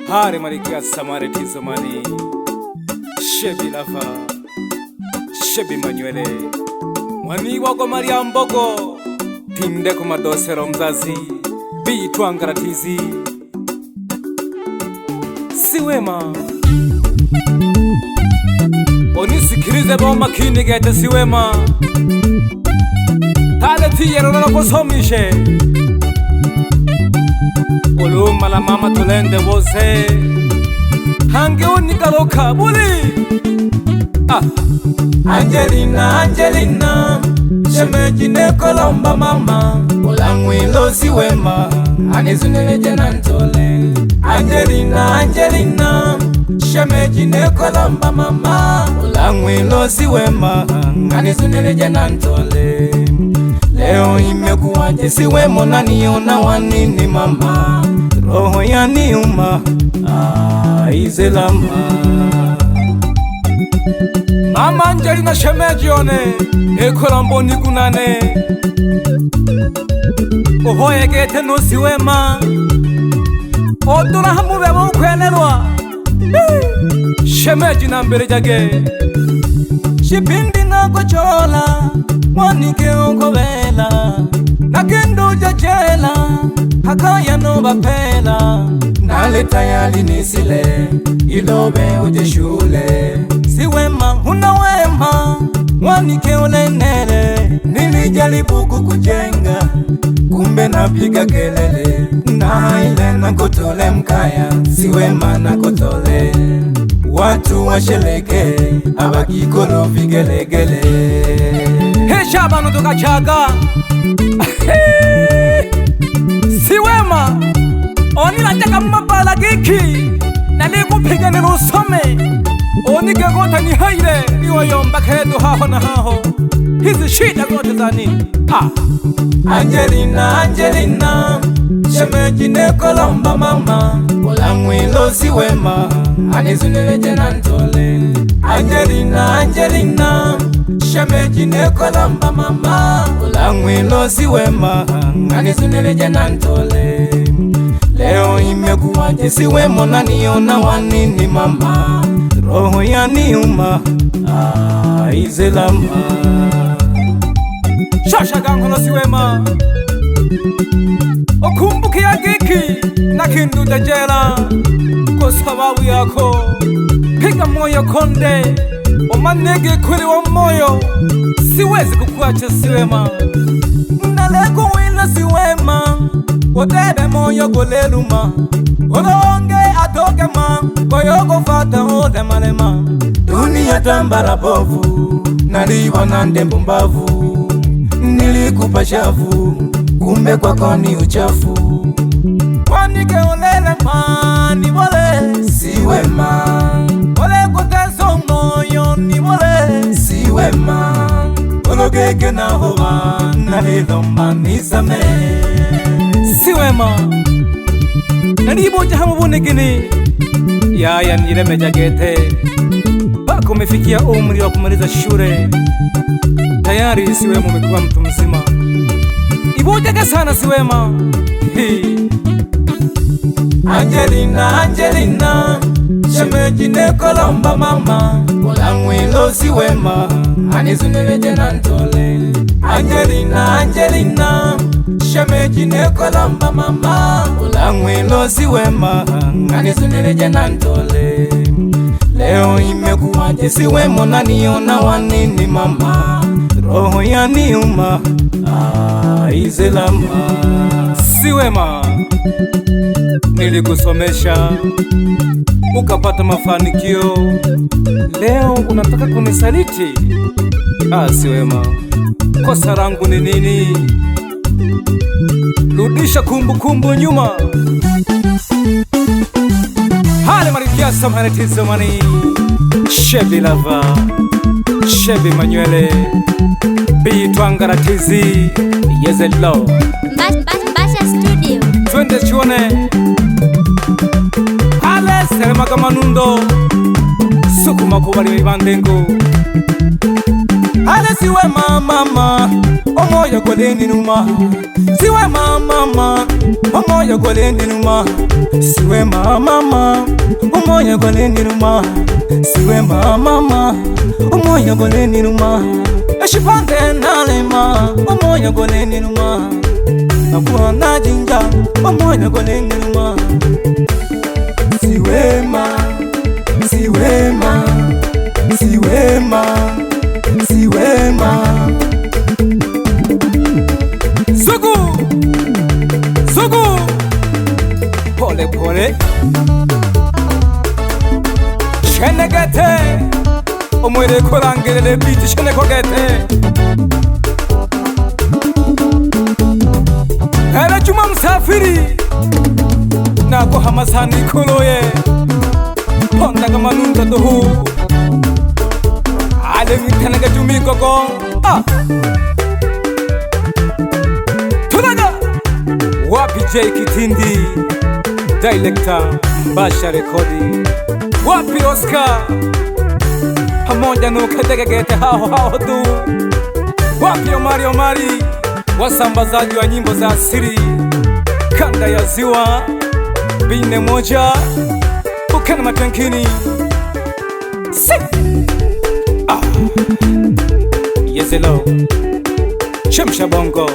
Hare Marikia Samare Tizomani Shebi Lava Shebi Manuele Mwani wako Maria Mbogo Tinde kumadosero mzazi Bitwa ngaratizi Siwema Onisikirize bo makini gete siwema Tale tiye rona kusomishe Uluma la mama tulende wose Hange unikaloka buli Angelina, Angelina Shemeji ne kolomba mama Ulangwilo siwema Anizunile jena ntole Angelina, Angelina Shemeji ne kolomba mama Ulangwilo siwema Anizunile jena ntole Leo imekuwaje siwemo na niona wanini mama Roho ya niuma izelama Mama Angelina shemeji one Ekolombo nikunane Ohoye gete no siwema Odura hamu bebo ukwenelwa Shemeji na mbere jage Shipindi na kochola Mwanike ukobela Nakendo jajela Hakaya no bapela Naleta yali nisile Ilobe uje shule Siwema unawema Mwanike ulenele Nilijaribu kukujenga Kumbe napiga kelele Na ile nakotole mkaya Siwema nakotole Watu washeleke Abakikolo vigelegele Hesha banu tukachaga Siwema Onila chaka mbala giki Naliku piga nirusome Onike gota ni haire Iwa yomba keredu haho na haho Hizi shida gote za nini Angelina, Angelina Shemeji ne kolomba mama Ulangwilo siwema Anizunile jena ntole Angelina, Angelina Shemeji ne kolomba mama Ulangwilo siwema Anizunile jena ntole Leo imekuwaje siwemo na niona wanini mama Roho ya niuma izelama Shasha gangono siwema Okumbuki ya giki na kindu dajela Kwa sababu yako Piga moyo konde Omanege kweli wa moyo Siwezi kukuacha siwema Naleko wila siwema Otebe moyo goleluma Olonge atoke ma Koyoko fata ode malema Dunia tambara bovu Naliwa nande mbumbavu Nilikupa shavu Kumbe kwako ni uchafu Wanike olele ma Ni wole siwema Ole kuteso moyo Ni wole siwema Ologeke na hoa Na hiloma nisame Siwema Nalibo jahamu bunegini Yaya nile mejagete Bako mefikia umri wa kumaliza shule Tayari siwema umekuwa mtu mzima Ibojage sana siwema Angelina, Angelina Shemeji ne kolomba mama Ulangwilo siwema Anizunile jena ntole Angelina, Angelina Shemeji ne kolomba mama Ulangwilo siwema Anizunile jena ntole Leo imekuwaje siwemo na niona wanini mama Roho ya niuma izelama Siwema Nilikusomesha Ukapata mafanikio Leo unataka kunisaliti Siwema Kosa langu ni nini Rudisha kumbukumbu nyuma Hale Marikia Samare Tizomani Shebi Lava Shebi Manuele Bitwa ngaratizi Yezelo Basha Studio Twende chuone Hale Serema Kamanundo Sukuma kubali mibandengu Hale siwema mama Omoyo goleni numa Siwema mama Omoyo goleni numa siwe mama umoya goleni numa siwe mama umoya goleni numa ashipande nalema umoya goleni numa nakuona jinja umoya goleni numa siwema siwema siwema siwema Sugu Sugu Pole pole Shenegete Umwere kurangirele biti shenekogete Hera Juma Msafiri Nako hamasani kuloye Ponda kama nunda duhu Alemi tenega jumi gogong Tunaga Wapi J Kitindi Director Mbasha Rekodi Wapi Oscar Pamoja nukadegegete hao tu Wapi Omari wasambazaji wa nyimbo za asili kanda ya ziwa Bine moja Bukana Matankini Yezelo Chemsha bongo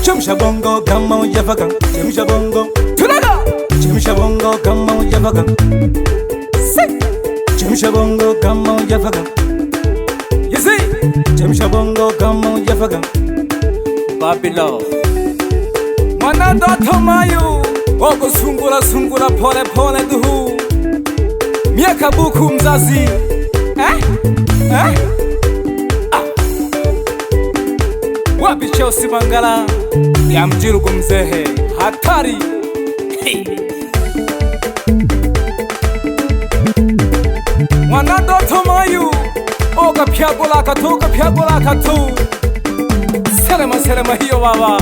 Chemsha bongo kama ujafaka Chemsha bongo Tunaga Chemsha bongo kama ujafaka Chemsha bongo kama ujafaka Yezi Chemsha bongo kama ujafaka Babilo Mwana ndoto mayu Ogo sungura pole pole duhu Miaka buku mzazi Wapi Chelsea Mangala ya mjirugu mzehe hatari Mwana ndoto mayu Oga pyagola katu Selema hiyo baba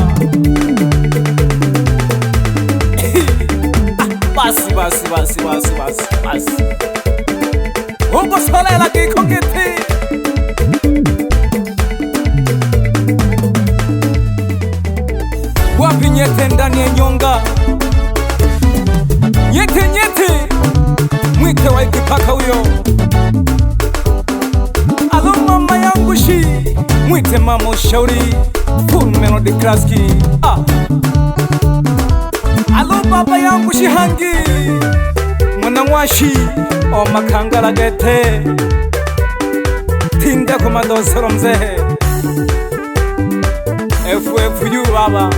Basi Ogo solela kikongiti Wapi nyete ndani ya nyonga Nyete Mwite wa ikipaka uyo Alo mama yangu shi Mwite mama ushauri Full Melody Kraski Alo baba yangu shi hangi Mwana mwashi O makangala gete Tinda kumadosero mzehe FFU baba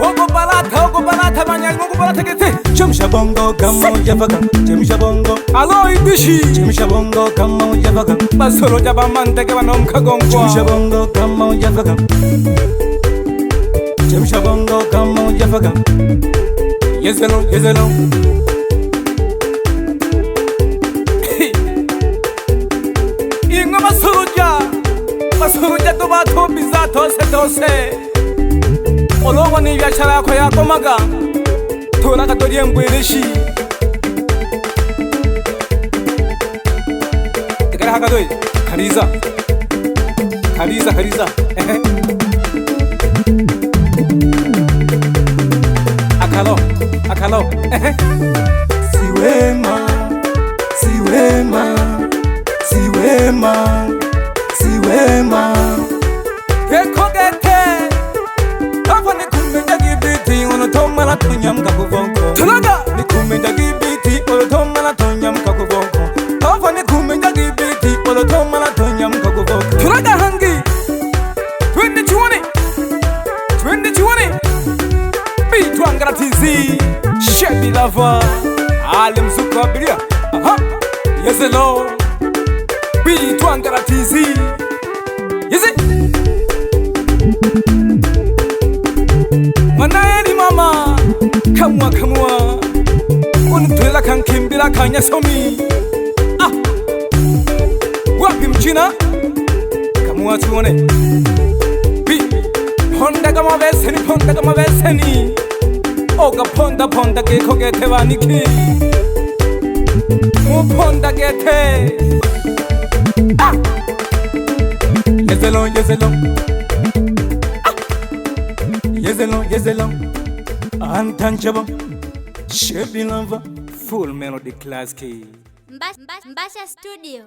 Ogo balata manyali Ogo balata gete Chemsha bongo kama ujafaka Chemsha bongo Alo idishi Chemsha bongo kama ujafaka Basoro jaba manteke banomka gongwa Chemsha bongo kama ujafaka Chemsha bongo kama ujafaka Yezelo Ingo Masuruja tuba tubiza tose Ologo ni biashara yako yako maga Tunaka tolie mbwirishi Tekara haka doi Kariza Akalo Siwema Kekogete Hapo ni kumenda gibiti Unotoma la tunyamka kuvonko Tunaga Ni kumenda gibiti Unotoma la tunyamka kuvonko Hapo ni kumenda gibiti Unotoma la tunyamka kuvonko Tunaga hangi 2020 Bitwangara TZ Shebi Lava Ali Mzuko Abiria Yezelo Bitwangara TZ Yezi Mwanaeli mama Kamwa Unutwela kankimbila kanyasomi Wapi mchina Kamwa tuone Ponda kama beseni Oga ponda keko gete waniki Muponda gete Yezelo Yezelon, untouchable, shaping lover, Full Melody Class Key. Mbasha Studio.